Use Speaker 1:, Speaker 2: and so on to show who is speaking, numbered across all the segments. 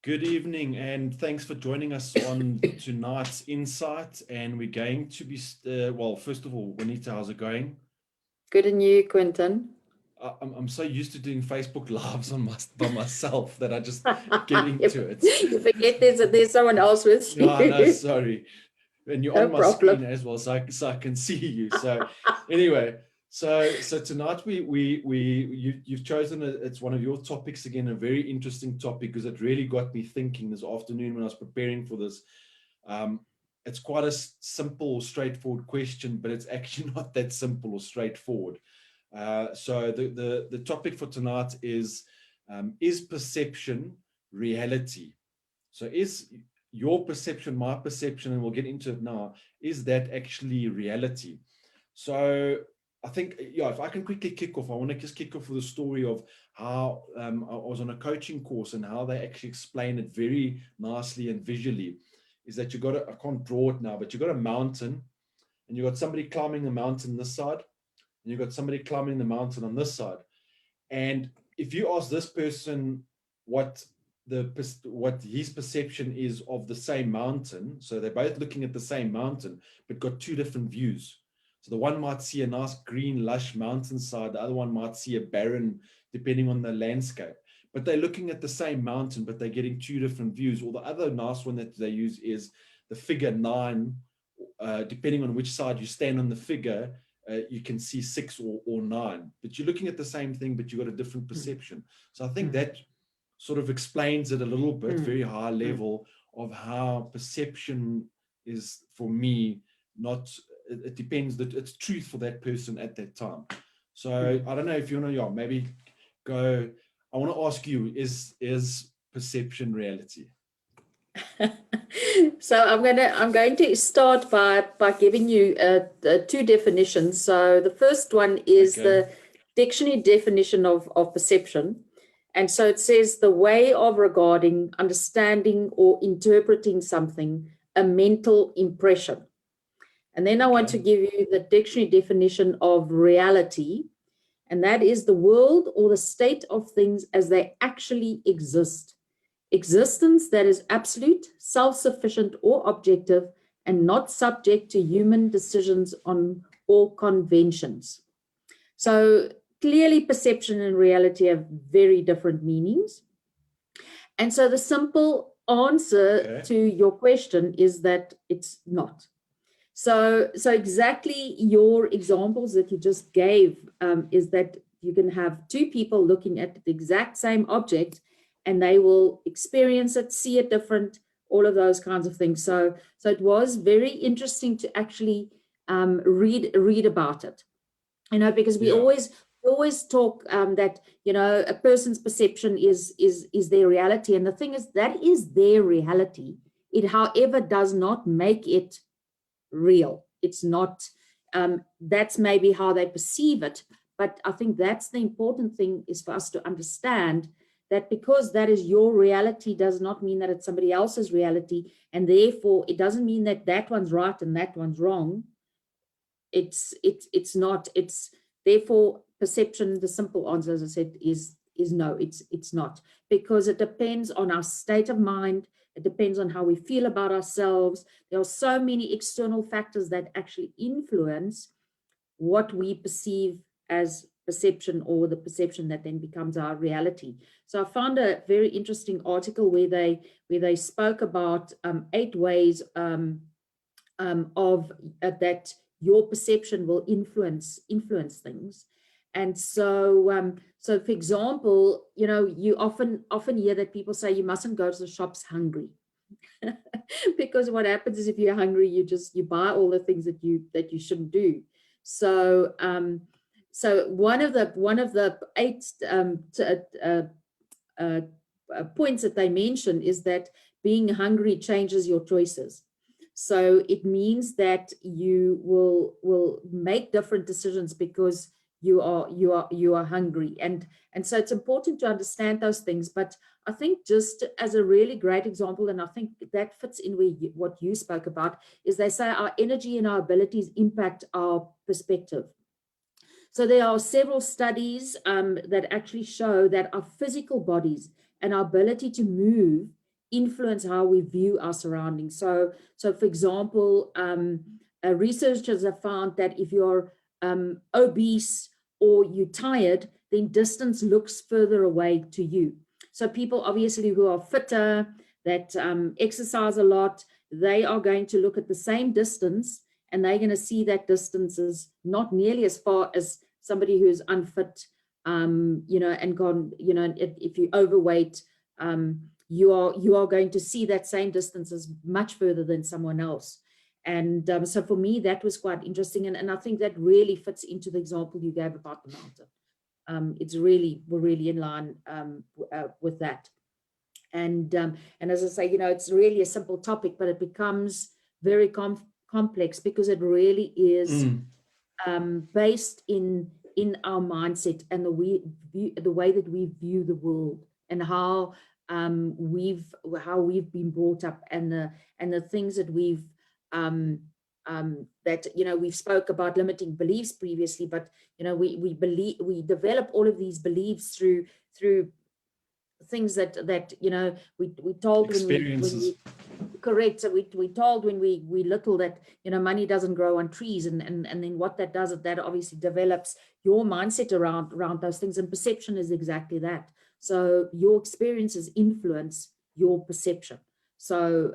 Speaker 1: Good evening, and thanks for joining us on tonight's Insight. And we're going to be, well, first of all, Juanita, how's it going?
Speaker 2: Good, and you, Quinton?
Speaker 1: I'm so used to doing Facebook Lives by myself that I just get into it.
Speaker 2: You forget there's someone else with
Speaker 1: No, no,
Speaker 2: you.
Speaker 1: sorry. And you're
Speaker 2: No
Speaker 1: on my screen
Speaker 2: problem.
Speaker 1: as well, so I can see you. So anyway, so tonight you've chosen it's one of your topics again, a very interesting topic because it really got me thinking this afternoon when I was preparing for this. It's quite a simple, straightforward question, but it's actually not that simple or straightforward. So the topic for tonight is perception reality? So is your perception, my perception, and we'll get into it now, is that actually reality? So I think, yeah, if I can quickly kick off, I want to just kick off with a story of how I was on a coaching course and how they actually explain it very nicely and visually. Is that I can't draw it now, but you've got a mountain and you've got somebody climbing the mountain this side, and you've got somebody climbing the mountain on this side. And if you ask this person what his perception is of the same mountain, so they're both looking at the same mountain, but got two different views. So the one might see a nice green, lush mountainside. The other one might see a barren, depending on the landscape. But they're looking at the same mountain, but they're getting two different views. Or the other nice one that they use is the figure 9. Depending on which side you stand on the figure, you can see 6 or 9. But you're looking at the same thing, but you've got a different perception. So I think that sort of explains it a little bit, very high level, of how perception is, for me, not, it depends, that it's truth for that person at that time. So I don't know if you want to, maybe go, I want to ask you, is perception reality?
Speaker 2: So I'm going to start by giving you two definitions. So the first one is the dictionary definition of perception. And so it says the way of regarding, understanding, or interpreting something, a mental impression. And then I want to give you the dictionary definition of reality, and that is the world or the state of things as they actually exist. Existence that is absolute, self-sufficient, or objective, and not subject to human decisions on or conventions. So clearly, perception and reality have very different meanings. And so the simple answer to your question is that it's not. So exactly your examples that you just gave is that you can have two people looking at the exact same object and they will experience it, see it different, all of those kinds of things. So it was very interesting to actually read about it, because we always talk that, a person's perception is their reality. And the thing is, that is their reality. It, however, does not make it real. It's not, that's maybe how they perceive it. But I think that's the important thing, is for us to understand that because that is your reality does not mean that it's somebody else's reality. And therefore, it doesn't mean that that one's right and that one's wrong. It's not. It's therefore perception. The simple answer, as I said, is no. It's not, because it depends on our state of mind. It depends on how we feel about ourselves. There are so many external factors that actually influence what we perceive as perception, or the perception that then becomes our reality. So I found a very interesting article where they spoke about 8 ways of that your perception will influence things. And so so for example, you often hear that people say you mustn't go to the shops hungry. Because what happens is, if you're hungry, you buy all the things that you shouldn't do. So so one of the 8 points that they mention is that being hungry changes your choices. So it means that you will make different decisions because you are hungry. And so it's important to understand those things. But I think, just as a really great example, and I think that fits in what you spoke about, is they say our energy and our abilities impact our perspective. So there are several studies that actually show that our physical bodies and our ability to move influence how we view our surroundings. So for example, researchers have found that if you're obese or you're tired, then distance looks further away to you. So people obviously who are fitter, that exercise a lot, they are going to look at the same distance, and they're going to see that distance is not nearly as far as somebody who's unfit, and gone, if you're overweight, you are going to see that same distance as much further than someone else. And so for me, that was quite interesting. And I think that really fits into the example you gave about the mountain. We're really in line with that. And as I say, it's really a simple topic, but it becomes very complex because it really is based in our mindset and the way that we view the world, and how we've been brought up, and the things that we've we've spoke about limiting beliefs previously, but we develop all of these beliefs through things that we told
Speaker 1: experiences.
Speaker 2: Correct. So we told when we little that money doesn't grow on trees, and then what that does is that obviously develops your mindset around those things, and perception is exactly that. So your experiences influence your perception. So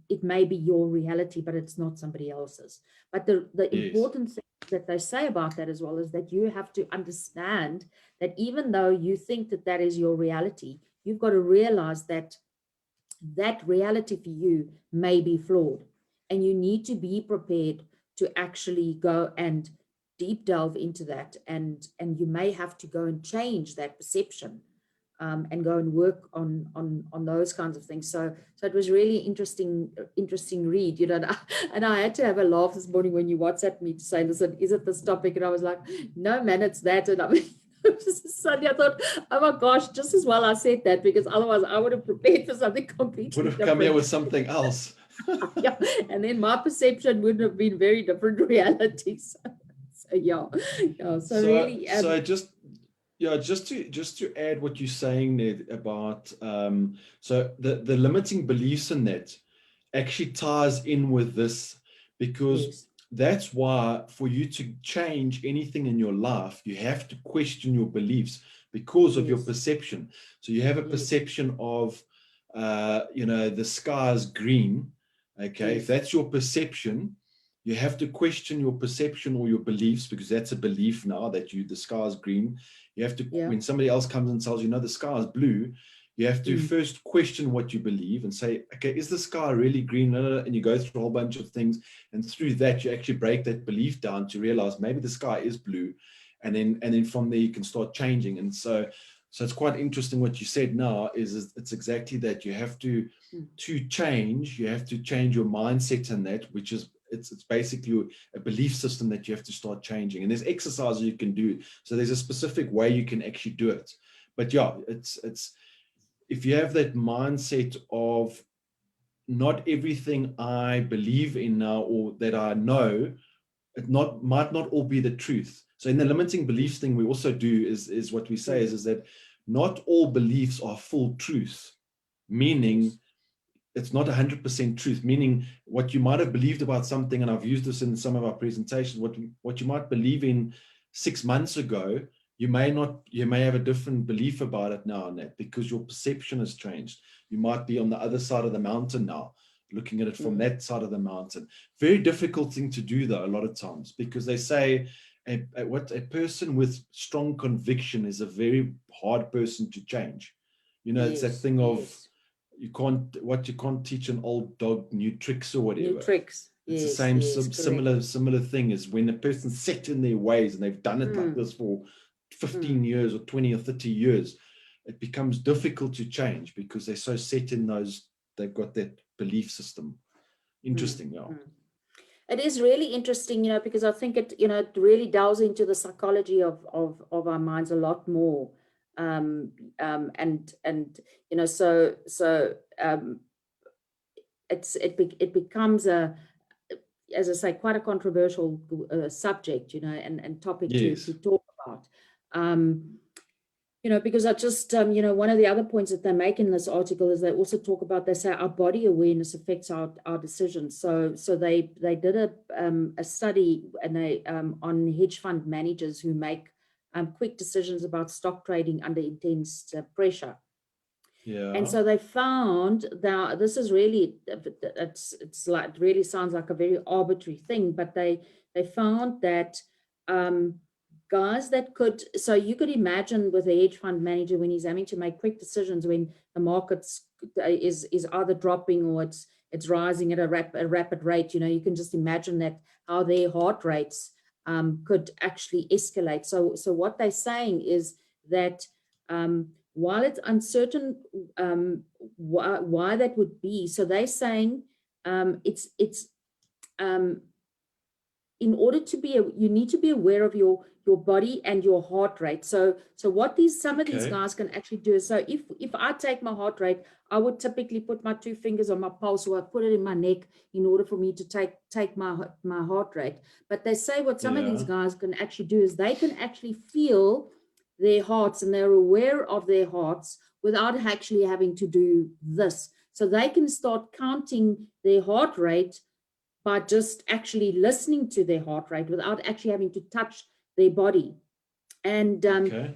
Speaker 2: it may be your reality, but it's not somebody else's. But the
Speaker 1: Yes.
Speaker 2: important thing that they say about that as well is that you have to understand that even though you think that that is your reality, you've got to realize that that reality for you may be flawed, and you need to be prepared to actually go and deep delve into that, and you may have to go and change that perception, and go and work on those kinds of things. So it was really interesting read, and I had to have a laugh this morning when you WhatsApped me to say, listen, is it this topic? And I was like, no, man, it's that. And I mean, Sunday, I thought, oh my gosh, just as well I said that, because otherwise I would have prepared for something completely
Speaker 1: Would have
Speaker 2: different.
Speaker 1: come here with something else.
Speaker 2: Yeah, and then my perception would have been very different reality. So really.
Speaker 1: Just to add what you're saying there about so the limiting beliefs in that actually ties in with this, because
Speaker 2: Yes.
Speaker 1: that's why for you to change anything in your life, you have to question your beliefs because of your perception. So you have a perception of the sky is green. Okay, if that's your perception, you have to question your perception or your beliefs, because that's a belief now that the sky is green. You have to, when somebody else comes and tells you, no, the sky is blue, you have to first question what you believe and say, okay, is the sky really green? And you go through a whole bunch of things. And through that, you actually break that belief down to realize maybe the sky is blue. And then from there, you can start changing. And so it's quite interesting what you said now is it's exactly that. You have to change, you have to change your mindset in that, which is, it's basically a belief system that you have to start changing. And there's exercises you can do. So there's a specific way you can actually do it. But yeah, it's if you have that mindset of not everything I believe in now or that I know, it might not all be the truth. So in the limiting beliefs thing, we also do is what we say is that not all beliefs are full truth, meaning it's not 100% truth, meaning what you might have believed about something, and I've used this in some of our presentations, what you might believe in 6 months ago, you may have a different belief about it now, and that because your perception has changed. You might be on the other side of the mountain now, looking at it from that side of the mountain. Very difficult thing to do though, a lot of times, because they say a person with strong conviction is a very hard person to change. It's that thing of, you can't teach an old dog new tricks or whatever.
Speaker 2: New tricks.
Speaker 1: It's the same similar thing as when a person's set in their ways and they've done it like this for 15 years or 20 or 30 years. It becomes difficult to change because they're so set in they've got that belief system. Interesting, yeah.
Speaker 2: It is really interesting, because I think it really delves into the psychology of our minds a lot more. It becomes as I say, quite a controversial subject, and topic to talk about. Because I just, one of the other points that they make in this article is they also talk about, they say our body awareness affects our decisions. So they did a study and they on hedge fund managers who make quick decisions about stock trading under intense pressure.
Speaker 1: Yeah.
Speaker 2: And so they found that this is really, it's like, it really sounds like a very arbitrary thing, but they found that guys that could, so you could imagine with a hedge fund manager when he's having to make quick decisions when the market's is either dropping or it's rising at a rapid rate. You can just imagine that how their heart rates could actually escalate. So what they're saying is that while it's uncertain why that would be, so they're saying it's in order to be, you need to be aware of your body and your heart rate. So what some of these guys can actually do is, so if I take my heart rate, I would typically put my 2 fingers on my pulse, or I put it in my neck in order for me to take my heart rate. But they say what some of these guys can actually do is they can actually feel their hearts, and they're aware of their hearts without actually having to do this. So they can start counting their heart rate by just actually listening to their heart rate without actually having to touch their body. And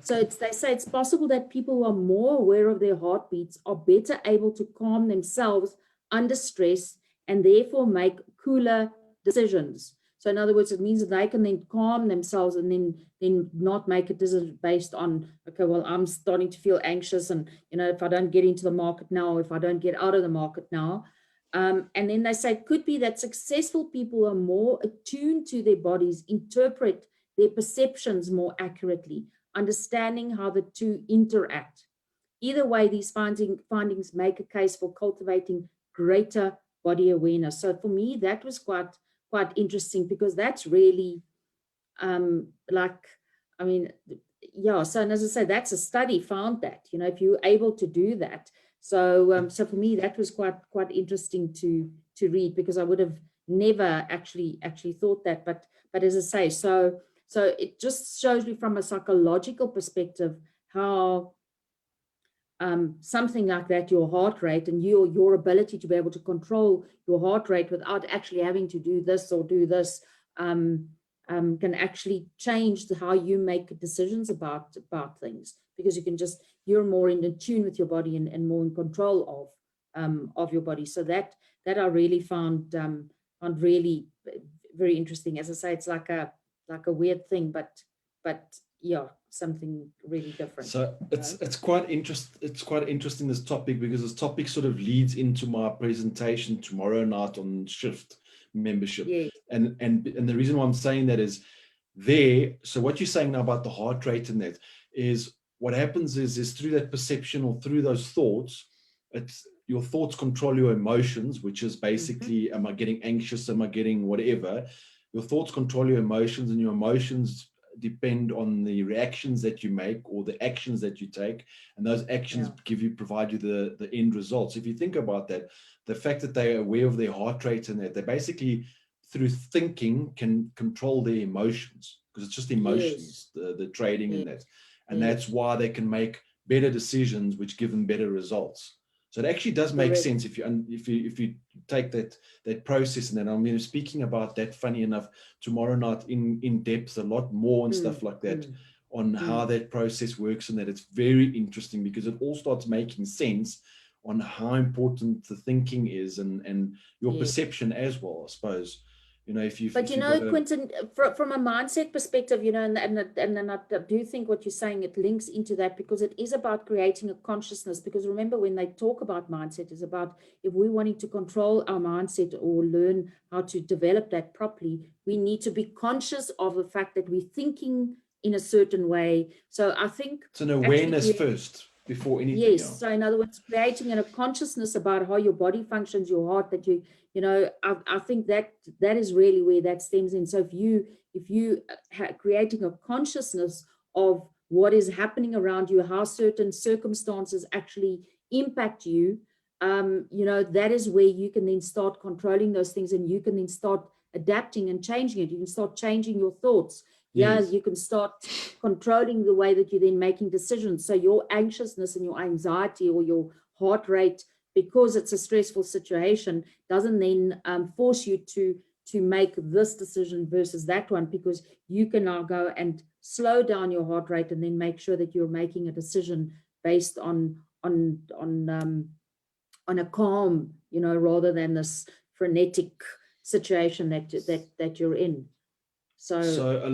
Speaker 2: so they say it's possible that people who are more aware of their heartbeats are better able to calm themselves under stress and therefore make cooler decisions. So in other words, it means that they can then calm themselves and then not make a decision based on, okay, well, I'm starting to feel anxious, and if I don't get into the market now, if I don't get out of the market now. And then they say it could be that successful people are more attuned to their bodies, interpret their perceptions more accurately, understanding how the two interact. Either way, these findings make a case for cultivating greater body awareness. So for me, that was quite interesting, because that's really so, and as I say, that's a study found that, if you're able to do that. So for me, that was quite interesting to read, because I would have never actually thought that. But as I say, so it just shows me from a psychological perspective how something like that, your heart rate and your ability to be able to control your heart rate without actually having to do this or do this can actually change how you make decisions about things, because you're more in tune with your body and more in control of your body. So that I really found really very interesting. As I say, it's like a weird thing, but yeah, something really different.
Speaker 1: So it's quite interesting, this topic, because this topic sort of leads into my presentation tomorrow night on shift membership.
Speaker 2: Yes.
Speaker 1: And the reason why I'm saying that is so what you're saying now about the heart rate and that is what happens is through that perception or through those thoughts, it's your thoughts control your emotions, which is basically, am I getting anxious? Am I getting whatever? Your thoughts control your emotions, and your emotions depend on the reactions that you make or the actions that you take, and those actions provide you the end results. If you think about that, the fact that they are aware of their heart rate and that they basically through thinking can control their emotions, because it's just emotions, the trading and that, and that's why they can make better decisions, which give them better results. So it actually does make sense if you take that process. And then I'm speaking about that, funny enough, tomorrow night in depth a lot more and stuff like that on how that process works, and that it's very interesting, because it all starts making sense on how important the thinking is and your perception as well, I suppose.
Speaker 2: Quinton, from a mindset perspective, and then I do think what you're saying, it links into that, because it is about creating a consciousness. Because remember, when they talk about mindset, it's about, if we're wanting to control our mindset or learn how to develop that properly, we need to be conscious of the fact that we're thinking in a certain way. So I think
Speaker 1: it's an awareness first before anything else.
Speaker 2: So in other words, creating a consciousness about how your body functions, your heart, that I think that is really where that stems in. So if you creating a consciousness of what is happening around you, how certain circumstances actually impact you, that is where you can then start controlling those things, and you can then start adapting and changing it. You can start changing your thoughts. Yeah,
Speaker 1: Yes.
Speaker 2: you can start controlling the way that you're then making decisions. So your anxiousness and your anxiety or your heart rate, because it's a stressful situation, doesn't then force you to make this decision versus that one, because you can now go and slow down your heart rate and then make sure that you're making a decision based on a calm, rather than this frenetic situation that you're in. So
Speaker 1: a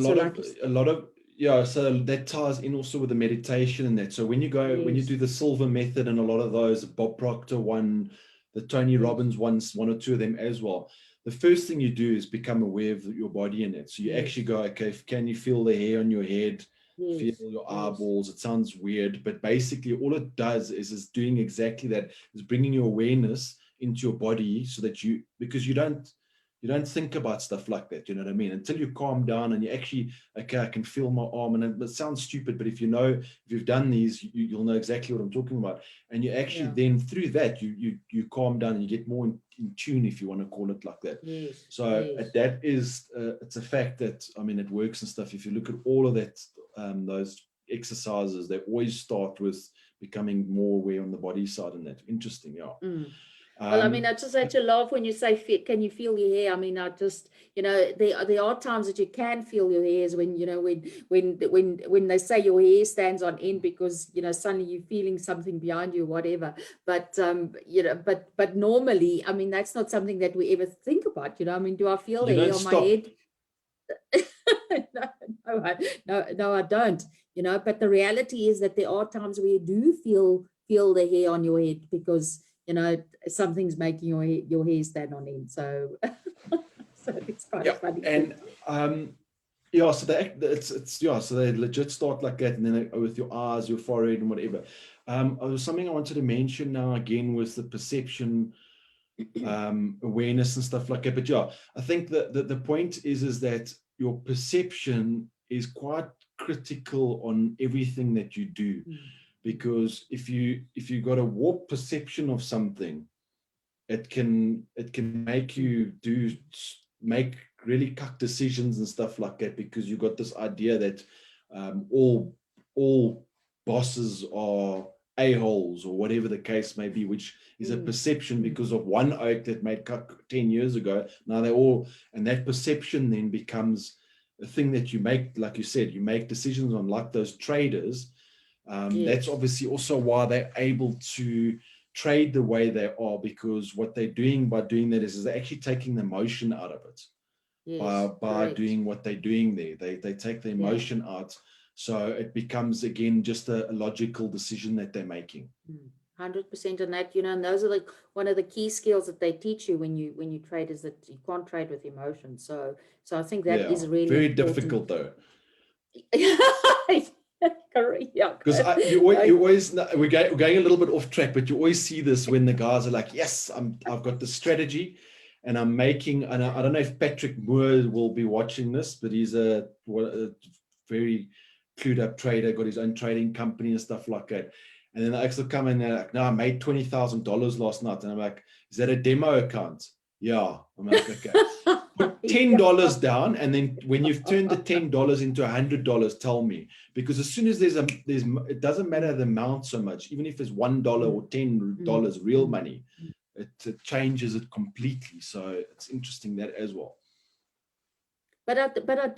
Speaker 1: lot of yeah, so that ties in also with the meditation and that. So when you go, when you do the Silver Method and a lot of those, Bob Proctor one, the Tony Robbins ones, one or two of them as well. The first thing you do is become aware of your body in it. So you actually go, okay, can you feel the hair on your head? Feel your eyeballs. It sounds weird, but basically all it does is doing exactly that, is bringing your awareness into your body, so that because you don't think about stuff like that, you know what I mean, until you calm down and you actually, okay, I can feel my arm, and it sounds stupid, but if you've done these, you'll know exactly what I'm talking about. And you actually then through that you calm down and you get more in tune, if you want to call it like that. That is it's a fact that, I mean, it works and stuff. If you look at all of that, those exercises, they always start with becoming more aware on the body side, and that interesting.
Speaker 2: Well, I mean, I just had to laugh when you say, can you feel your hair? I mean, I just, there are times that you can feel your hairs when, when they say your hair stands on end because, suddenly you're feeling something behind you or whatever. But, but normally, I mean, that's not something that we ever think about, I mean, do I feel the hair on my head? No, I don't, but the reality is that there are times where you do feel the hair on your head because, something's making your hair stand on end. So, so it's kind of funny.
Speaker 1: And so so they legit start like that, and then with your eyes, your forehead, and whatever. Was something I wanted to mention now again was the perception, awareness and stuff like that. But I think that the point is that your perception is quite critical on everything that you do. Because if you got a warped perception of something, it can make you make really cuck decisions and stuff like that, because you got this idea that all bosses are a-holes or whatever the case may be, which is a perception because of one oak that made cuck 10 years ago. Now they're all, and that perception then becomes a thing that you make, like you said, you make decisions on, like those traders. That's obviously also why they're able to trade the way they are, because what they're doing by doing that is they're actually taking the emotion out of it. By doing what they're doing there, they take the emotion out, so it becomes again just a logical decision that they're making.
Speaker 2: 100%. And that, and those are like one of the key skills that they teach you when you trade, is that you can't trade with emotion. So I think that is really
Speaker 1: very
Speaker 2: important.
Speaker 1: difficult though.
Speaker 2: Because
Speaker 1: you always we're going a little bit off track, but you always see this when the guys are like, yes, I've got the strategy and I'm making, and I don't know if Patrick Moore will be watching this, but he's a very clued up trader, got his own trading company and stuff like that. And then they actually come in and they're like, no, I made $20,000 last night. And I'm like, is that a demo account? Yeah. I'm like, okay. Put $10 down, and then when you've turned the $10 into $100, tell me. Because as soon as there's it doesn't matter the amount so much, even if it's $1 or $10 real money, it changes it completely. So it's interesting that as well.
Speaker 2: But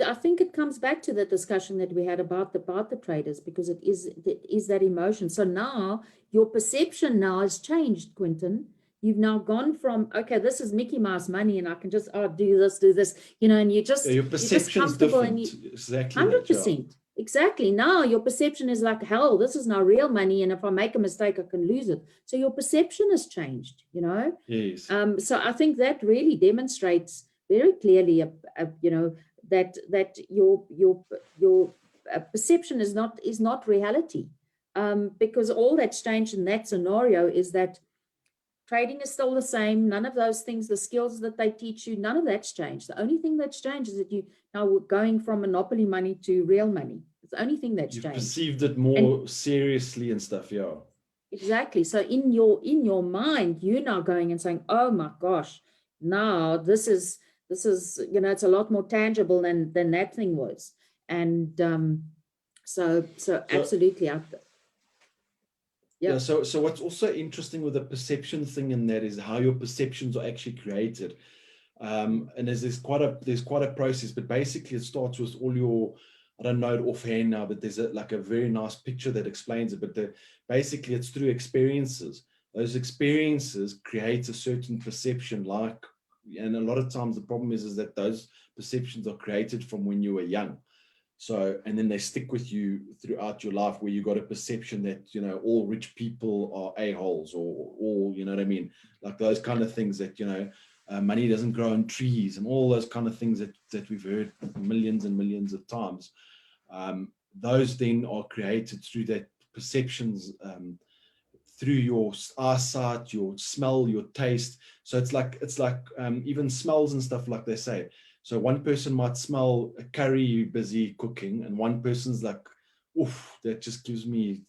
Speaker 2: I think it comes back to the discussion that we had about the traders, because it is that emotion. So now your perception now has changed, Quinton. You've now gone from, okay, this is Mickey Mouse money, and I can just do this, and you just
Speaker 1: your perception is different. Exactly,
Speaker 2: 100%. Exactly. Now your perception is like, hell, this is now real money, and if I make a mistake, I can lose it. So your perception has changed.
Speaker 1: Yes.
Speaker 2: So I think that really demonstrates very clearly, that your perception is not reality, because all that's changed in that scenario is that trading is still the same. None of those things, the skills that they teach you, none of that's changed. The only thing that's changed is that you now going from monopoly money to real money. It's the only thing that's changed.
Speaker 1: You've perceived it more seriously and stuff, yeah.
Speaker 2: Exactly. So in your mind, you're now going and saying, oh my gosh, now this is it's a lot more tangible than that thing was. And so absolutely.
Speaker 1: Yeah. So what's also interesting with the perception thing in that is how your perceptions are actually created. And there's quite a process, but basically it starts with all your, I don't know it offhand now, but there's like a very nice picture that explains it. But basically it's through experiences. Those experiences create a certain perception, and a lot of times the problem is that those perceptions are created from when you were young. So, and then they stick with you throughout your life, where you got a perception that, you know, all rich people are a-holes, or all, you know what I mean? Like those kind of things that, you know, money doesn't grow on trees, and all those kind of things that we've heard millions and millions of times. Those then are created through that perceptions, through your eyesight, your smell, your taste. So it's like even smells and stuff, like they say. So one person might smell a curry you're busy cooking, and one person's like, oof, that just gives me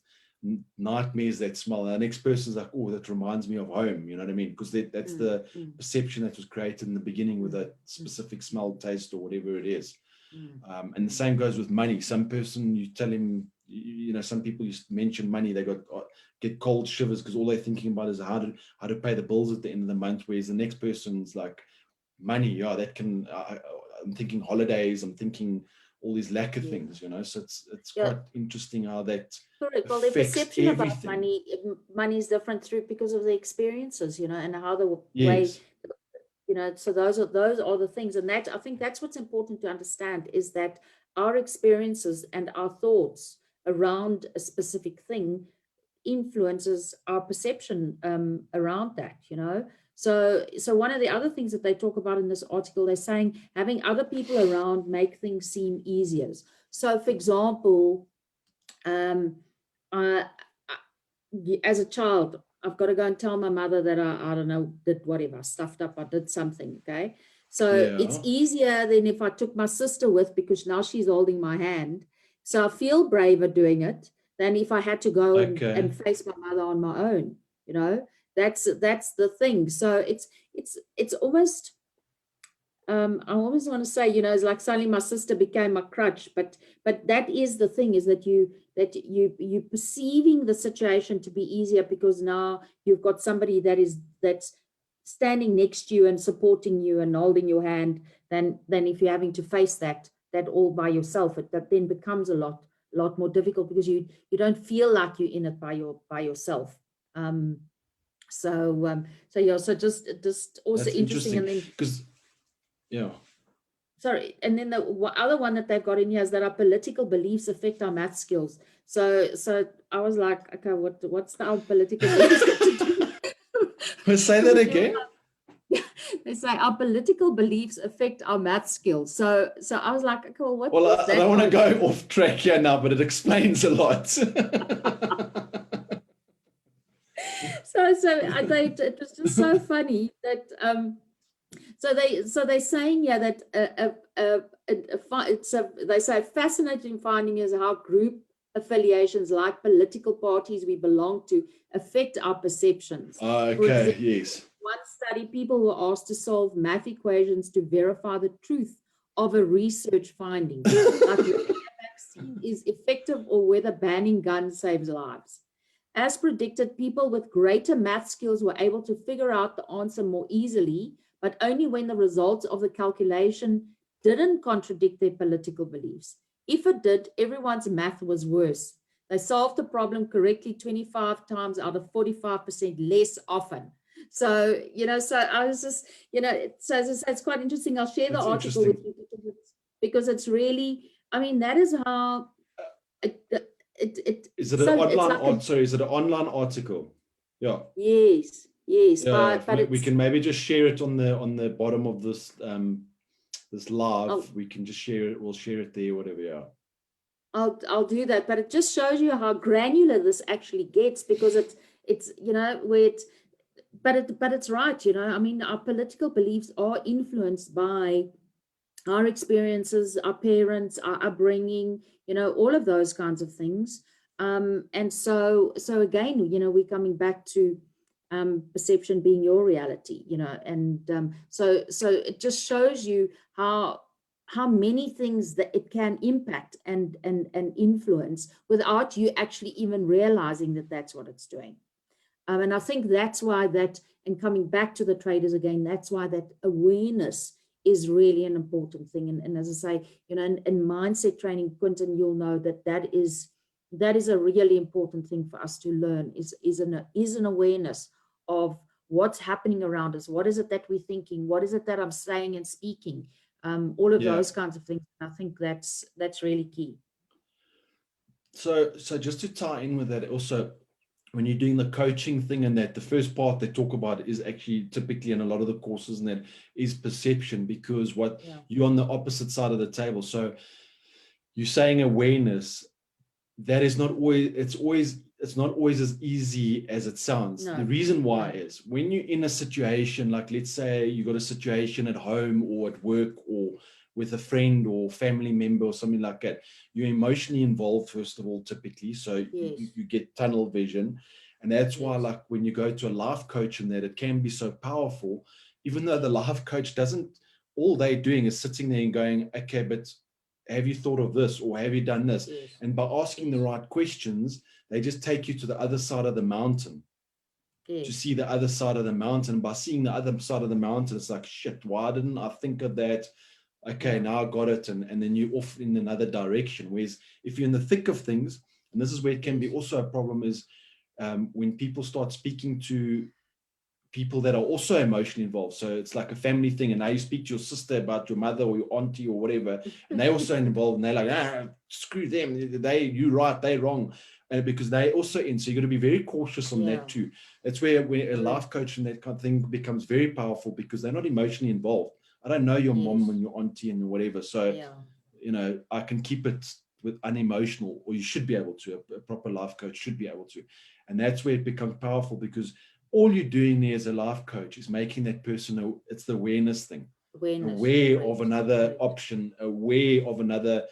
Speaker 1: nightmares, that smell. And the next person's like, oh, that reminds me of home. You know what I mean? Because that's the perception that was created in the beginning with a specific smell, taste, or whatever it is. And the same goes with money. Some person, you tell him, you know, some people, you mention money, they get cold shivers because all they're thinking about is how to pay the bills at the end of the month. Whereas the next person's like, money, yeah, that can, I'm thinking holidays, I'm thinking all these lack of things, you know. So it's quite interesting how that
Speaker 2: correct. Well, the perception about money is different because of the experiences, you know, and how the way, you know. So those are the things, and that, I think that's what's important to understand, is that our experiences and our thoughts around a specific thing influences our perception around that, you know. So one of the other things that they talk about in this article, they're saying having other people around make things seem easier. So, for example, as a child, I've got to go and tell my mother that I don't know, did whatever, stuffed up, I did something, okay? So it's easier than if I took my sister with, because now she's holding my hand. So I feel braver doing it than if I had to go and face my mother on my own, you know. That's the thing. So it's almost, I always want to say, you know, it's like suddenly my sister became my crutch, but that is the thing, is that you perceiving the situation to be easier because now you've got somebody that's standing next to you and supporting you and holding your hand, than if you're having to face that all by yourself. That then becomes a lot more difficult, because you don't feel like you're in it by yourself. So just also interesting. And then,
Speaker 1: because
Speaker 2: sorry, and then the other one that they've got in here is that our political beliefs affect our math skills. So I was like, okay, what's our political beliefs got to do?
Speaker 1: Say that again.
Speaker 2: They say our political beliefs affect our math skills. So I was like, okay, well, what?
Speaker 1: Well, I don't want to go off track here now, but it explains a lot.
Speaker 2: It was just so funny that so they're saying, yeah, that they say fascinating finding is how group affiliations, like political parties we belong to, affect our perceptions.
Speaker 1: Okay, yes.
Speaker 2: One study, people were asked to solve math equations to verify the truth of a research finding, like whether a vaccine is effective or whether banning guns saves lives. As predicted, people with greater math skills were able to figure out the answer more easily, but only when the results of the calculation didn't contradict their political beliefs. If it did, everyone's math was worse. They solved the problem correctly 25 times out of 45% less often. So, you know, so I was just, you know, so as I said, it's quite interesting. I'll share the article with you because it's really, I mean, that is how
Speaker 1: is it an online is it an online article? Yeah.
Speaker 2: Yes.
Speaker 1: But we can maybe just share it on the bottom of this this live. We can just share it. We'll share it there, whatever. Yeah.
Speaker 2: I'll do that, but it just shows you how granular this actually gets, because it's you know, where it's but it's right, you know. I mean, our political beliefs are influenced by our experiences, our parents, our upbringing, you know, all of those kinds of things. And so again, you know, we're coming back to perception being your reality, you know, and so it just shows you how how many things that it can impact and influence without you actually even realizing that that's what it's doing. And I think that's why that, and coming back to the traders again, that's why that awareness is really an important thing. And as I say, you know, in mindset training, Quinton, you'll know that that is a really important thing for us to learn, is an awareness of what's happening around us. What is it that we're thinking? What is it that I'm saying and speaking? All of those kinds of things. I think that's really key.
Speaker 1: So just to tie in with that also, when you're doing the coaching thing, and that the first part they talk about is actually typically in a lot of the courses, and that is perception, because you're on the opposite side of the table. So you're saying awareness, that is not always, it's not always as easy as it sounds.
Speaker 2: No.
Speaker 1: The reason why is when you're in a situation, like let's say you got a situation at home or at work or with a friend or family member or something like that, you're emotionally involved, first of all, typically. So you get tunnel vision. And that's why, like, when you go to a life coach and that, it can be so powerful, even though the life coach doesn't, all they're doing is sitting there and going, okay, but have you thought of this, or have you done this? And by asking the right questions, they just take you to the other side of the mountain. To see the other side of the mountain. By seeing the other side of the mountain, it's like, shit, why didn't I think of that? Okay, now I got it. And then you're off in another direction. Whereas if you're in the thick of things, and this is where it can be also a problem, is when people start speaking to people that are also emotionally involved. So it's like a family thing, and now you speak to your sister about your mother or your auntie or whatever, and they're also involved, and they're like, screw them, you right, they wrong, because they also in. So you got to be very cautious on that too. That's where a life coach and that kind of thing becomes very powerful, because they're not emotionally involved. I don't know your mom and your auntie and whatever, so you know, I can keep it with unemotional, or you should be able to. A proper life coach should be able to, and that's where it becomes powerful, because all you're doing there as a life coach is making that person, it's the awareness thing, aware of another option, aware of another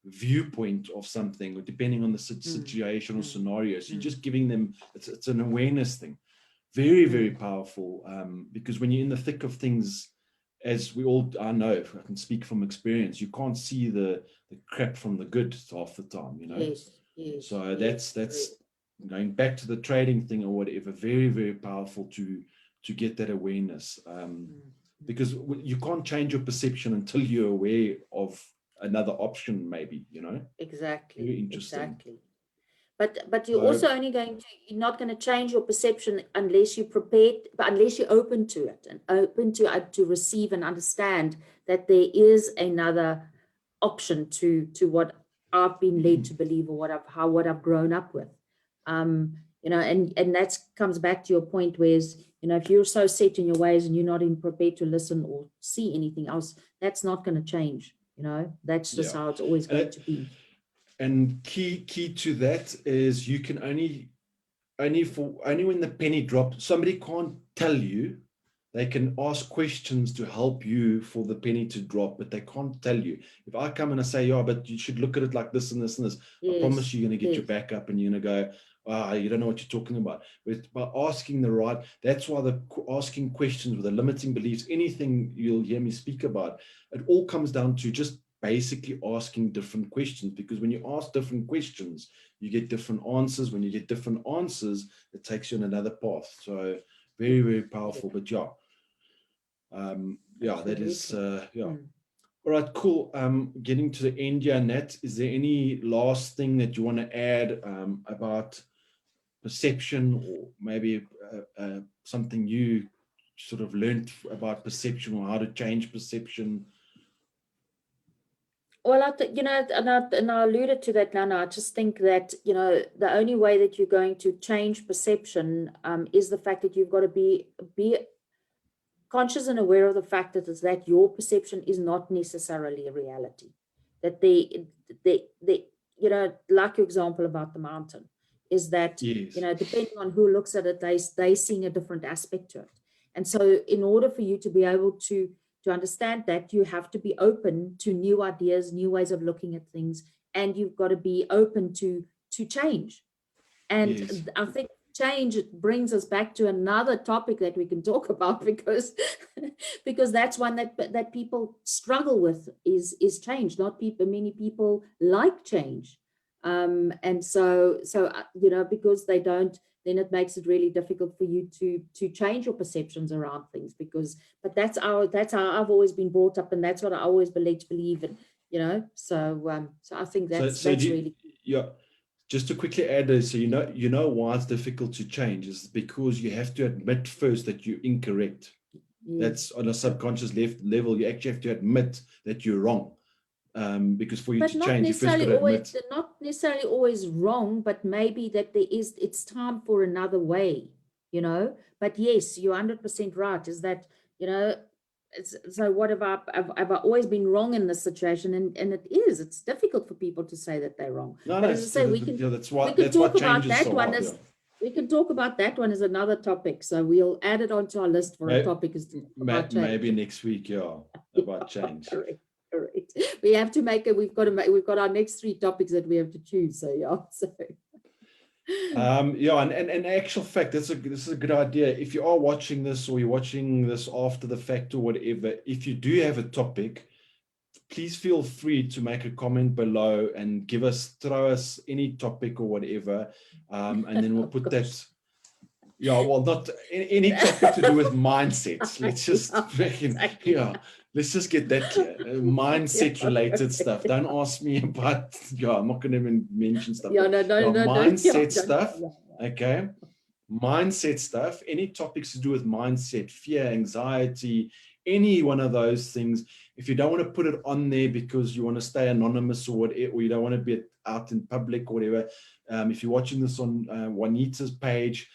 Speaker 1: viewpoint of something, or depending on the situation or scenario. So you're just giving them, it's an awareness thing. Very, very powerful, because when you're in the thick of things, as I know, if I can speak from experience, you can't see the crap from the good half the time, you know. So that's going back to the trading thing or whatever, very, very powerful to get that awareness, because you can't change your perception until you're aware of another option, maybe, you know.
Speaker 2: Exactly.
Speaker 1: Very interesting.
Speaker 2: But you're also only you're not going to change your perception unless you're prepared, but unless you're open to it, and open to receive and understand that there is another option to what I've been led to believe, or what I've grown up with. You know, and that comes back to your point, whereas, you know, if you're so set in your ways and you're not prepared to listen or see anything else, that's not going to change. You know, that's just how it's always going to be.
Speaker 1: And key to that is you can only when the penny drops, somebody can't tell you. They can ask questions to help you for the penny to drop, but they can't tell you. If I come and I say, yeah, but you should look at it like this and this and this, I promise you're going to get your back up and you're going to go, you don't know what you're talking about. But by asking the right, that's why the asking questions with the limiting beliefs, anything you'll hear me speak about, it all comes down to just basically asking different questions, because when you ask different questions, you get different answers. When you get different answers, it takes you on another path. So very, very powerful. But that is All right, cool. Getting to the end here, Nat, is there any last thing that you want to add about perception, or maybe something you sort of learned about perception, or how to change perception?
Speaker 2: Well, you know, and I alluded to that, Nana. I just think that, you know, the only way that you're going to change perception is the fact that you've got to be conscious and aware of the fact that your perception is not necessarily a reality. That they you know, like your example about the mountain, is that, you know, depending on who looks at it, they seeing a different aspect to it. And so in order for you to be able to understand that, you have to be open to new ideas, new ways of looking at things, and you've got to be open to change. And I think change, it brings us back to another topic that we can talk about, because because that's one that people struggle with, is change. Not people, many people like change, and so because they don't, then it makes it really difficult for you to change your perceptions around things, but that's how I've always been brought up, and that's what I always believe in, so I think that's really.
Speaker 1: Yeah, just to quickly add this, so you know why it's difficult to change is because you have to admit first that you're incorrect. That's on a subconscious level. You actually have to admit that you're wrong, because for you to change, you first got to admit.
Speaker 2: Not necessarily always wrong, but maybe that it's time for another way, But yes, you're 100% right. Is that, so what have I always been wrong in this situation? And it's difficult for people to say that they're wrong.
Speaker 1: No,
Speaker 2: but as I say, we can talk about that one as. We can talk about that one as another topic. So we'll add it onto our list for a topic.
Speaker 1: Maybe next week, about change.
Speaker 2: Correct. We have to make it. We've got our next 3 topics that we have to choose. So So.
Speaker 1: And in actual fact, this is a good idea. If you are watching this, or you're watching this after the fact or whatever, if you do have a topic, please feel free to make a comment below and throw us any topic or whatever, and then we'll put that. Yeah, well, not any topic to do with mindsets. Let's just let's just get that clear. Mindset related stuff. Don't ask me about. I'm not going to even mention stuff. Mindset stuff. Okay, mindset stuff. Any topics to do with mindset, fear, anxiety, any one of those things. If you don't want to put it on there because you want to stay anonymous or whatever, or you don't want to be out in public or whatever, if you're watching this on Juanita's page,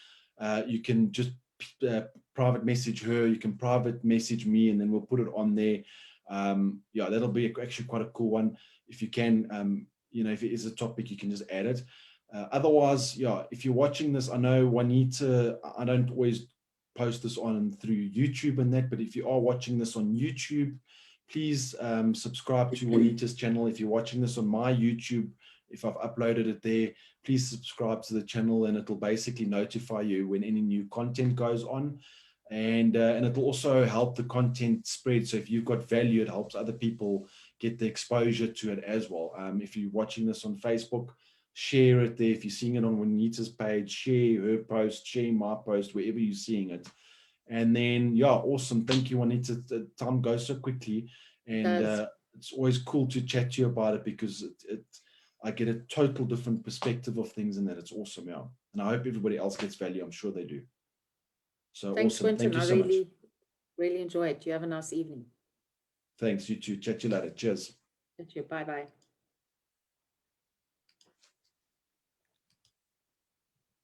Speaker 1: you can just private message her. You can private message me, and then we'll put it on there. That'll be actually quite a cool one. If you can, if it is a topic, you can just add it. Otherwise, if you're watching this, I know Juanita, I don't always post this on through YouTube and that, but if you are watching this on YouTube, please subscribe to Juanita's channel. If you're watching this on my YouTube, if I've uploaded it there, please subscribe to the channel, and it'll basically notify you when any new content goes on, and it'll also help the content spread. So if you've got value, it helps other people get the exposure to it as well. If you're watching this on Facebook, share it there. If you're seeing it on Juanita's page, share her post, share my post, wherever you're seeing it. And then, awesome. Thank you, Juanita. The time goes so quickly, and it's always cool to chat to you about it, because I get a total different perspective of things, and that it's awesome. And I hope everybody else gets value. I'm sure they do. So thanks, awesome.
Speaker 2: Quinton.
Speaker 1: Thank you so much.
Speaker 2: Really enjoy it. You have a nice evening.
Speaker 1: Thanks. You too. Chat to you later. Cheers.
Speaker 2: Thank you. Bye-bye.